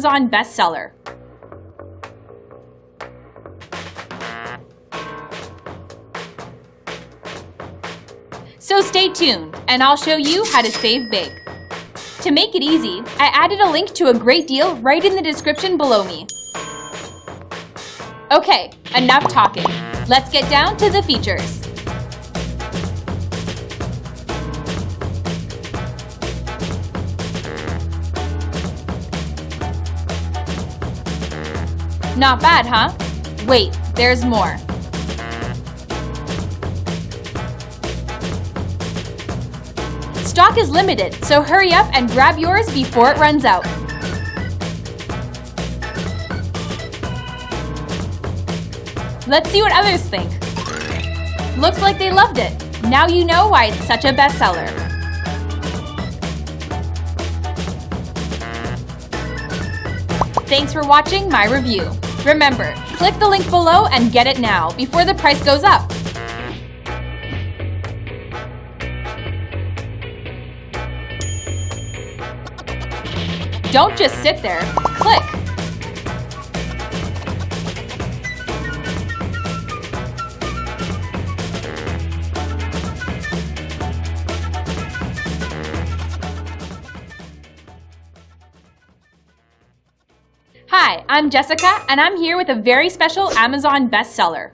Amazon bestseller. So stay tuned, and I'll show you how to save big. To make it easy, I added a link to a great deal right in the description below me. Okay, enough talking. Let's get down to the features. Not bad, huh? Wait, there's more. Stock is limited, so hurry up and grab yours before it runs out. Let's see what others think. Looks like they loved it. Now you know why it's such a bestseller. Thanks for watching my review. Remember, click the link below and get it now before the price goes up. Don't just sit there. Click. Hi, I'm Jessica, and I'm here with a very special Amazon bestseller.